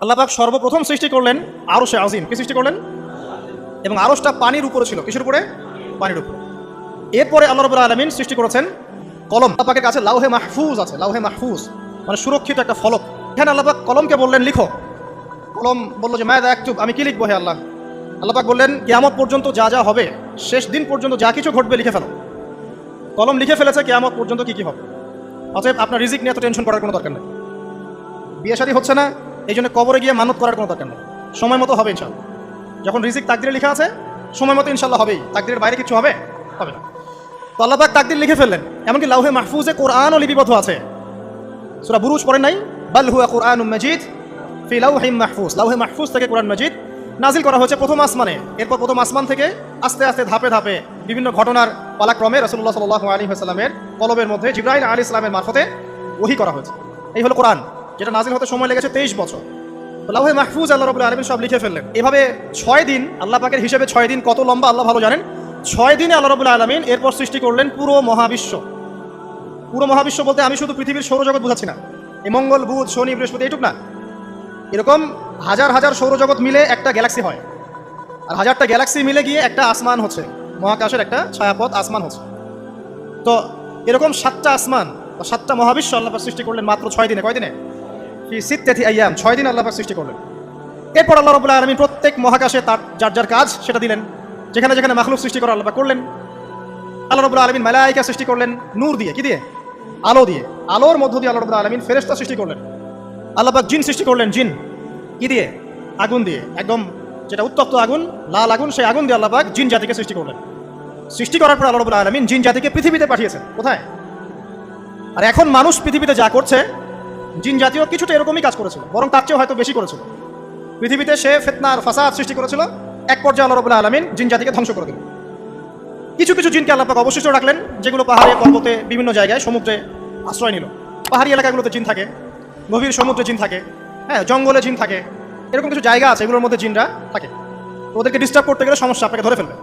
আল্লাহ পাক সর্বপ্রথম সৃষ্টি করলেন আরশে আজিম। কি সৃষ্টি করলেন? এবং আরশটা পানির উপরে ছিল। কিসের উপরে? পানির উপরে। এরপরে আল্লাহ রাব্বুল আলামিন সৃষ্টি করেছেন কলম। আল্লাহ পাকের কাছে লাউহে মাহফুজ আছে। লাউহে মাহফুজ মানে সুরক্ষিত একটা ফলক। এখানে আল্লাহ পাক কলমকে বললেন লিখো। কলম বলল যে মায়াদা একটু, আমি কি লিখবো হে আল্লাহ? আল্লাহ পাক বললেন কিয়ামত পর্যন্ত যা যা হবে, শেষ দিন পর্যন্ত যা কিছু ঘটবে লিখে ফেলো। কলম লিখে ফেলেছে কিয়ামত পর্যন্ত কি কি হবে। অতএব আপনার রিজিক নিয়ে এত টেনশন করার কোনো দরকার নেই। বিয়ে শাদী হচ্ছে না, এই জন্য কবরে গিয়ে মানত করার কোনো দরকার নেই। সময় মতো হবে ইনশাল্লাহ। যখন রিজিক তাকদিরে লেখা আছে, সময় মতো ইনশাল্লাহ হবেই। তাকদিরের বাইরে কিছু হবে হবে না। তো আল্লাহ পাক তাকদির লিখে ফেললেন। এমনকি লাউহে মাহফুজে কোরআনও লিপিবদ্ধ আছে। সূরা বুরুজ পড়েন নাই? বাল হুয়া কুরআনুম মাজিদ ফি লাউহিম মাহফুজ। লাউহে মাহফুজ থেকে কোরআন মাজিদ নাজিল করা হয়েছে প্রথম আসমানে। এরপর প্রথম আসমান থেকে আস্তে আস্তে ধাপে ধাপে বিভিন্ন ঘটনার পালাক্রমে রাসূলুল্লাহ সাল্লাল্লাহু আলাইহি ওয়াসাল্লামের কলবের মধ্যে জিবরাইল আলাইহিস সালামের মারফতে ওহী করা হয়েছে। এই হলো কোরআন, যেটা নাজিল হতে সময় লেগেছে 23 বছর। লাউহে মাহফুজ আল্লাহ রাব্বুল আলামিন সব লিখে ফেললেন। এভাবে 6 দিন, আল্লাহ পাকের হিসেবে 6 দিন কত লম্বা আল্লাহ ভালো জানেন। 6 দিনে আল্লাহ রাব্বুল আলামিন এরপর সৃষ্টি করলেন পুরো মহাবিশ্ব। পুরো মহাবিশ্ব বলতে আমি শুধু পৃথিবীর সৌরজগৎ বোঝাচ্ছি না। এই মঙ্গল, বুধ, শনি, বৃহস্পতি এইটুক না। এরকম হাজার হাজার সৌরজগৎ মিলে একটা গ্যালাক্সি হয়। আর হাজারটা গ্যালাক্সি মিলে গিয়ে একটা আসমান হচ্ছে, মহাকাশের একটা ছায়াপথ আসমান হচ্ছে। তো এরকম 7টা আসমান বা 7টা মহাবিশ্ব আল্লাহ পাক সৃষ্টি করলেন মাত্র 6 দিনে। কয় দিনে? ফি সিত্তাতি আইয়াম, 6 দিন আল্লাহ পাক সৃষ্টি করলেন। এরপর আল্লাহ রাব্বুল আলামিন প্রত্যেক মহাকাশে তার যার যার কাজ সেটা দিলেন। যেখানে যেখানে মাখলুক সৃষ্টি করা আল্লাহ পাক করলেন। আল্লাহ রাব্বুল আলামিন মালায়েকা সৃষ্টি করলেন নূর দিয়ে। কি দিয়ে? আলো দিয়ে। আলোর মধ্য দিয়ে আল্লাহ রাব্বুল আলামিন ফেরেশতা সৃষ্টি করলেন। আল্লাহ পাক জিন সৃষ্টি করলেন। জিন কি দিয়ে? আগুন দিয়ে। একদম যেটা উত্তপ্ত আগুন, লাল আগুন, সেই আগুন দিয়ে আল্লাহ পাক জিন জাতিকে সৃষ্টি করলেন। সৃষ্টি করার পর আল্লাহ রাব্বুল আলামিন জিন জাতিকে পৃথিবীতে পাঠিয়েছেন। কোথায়? আর এখন মানুষ পৃথিবীতে যা করছে, জিন জাতীয় কিছুটা এরকমই কাজ করেছিল, বরং তার চেয়েও হয়তো বেশি করেছিল। পৃথিবীতে সে ফিতনা আর ফাসাদ সৃষ্টি করেছিল। এক পর্যায়ে আল্লাহ রাব্বুল আলামিন জিন জাতিকে ধ্বংস করে দিলেন। কিছু কিছু জিনকে আল্লাহ পাক অবশিষ্ট রাখলেন, যেগুলো পাহাড়ে, পর্বতে, বিভিন্ন জায়গায়, সমুদ্রে আশ্রয় নিল। পাহাড়ি এলাকাগুলোতে জিন থাকে, গভীর সমুদ্রে জিন থাকে, হ্যাঁ, জঙ্গলে জিন থাকে। এরকম কিছু জায়গা আছে, এগুলোর মধ্যে জিনরা থাকে। ওদেরকে ডিস্টার্ব করতে গেলে সমস্যা, আপনাকে ধরে ফেলবে।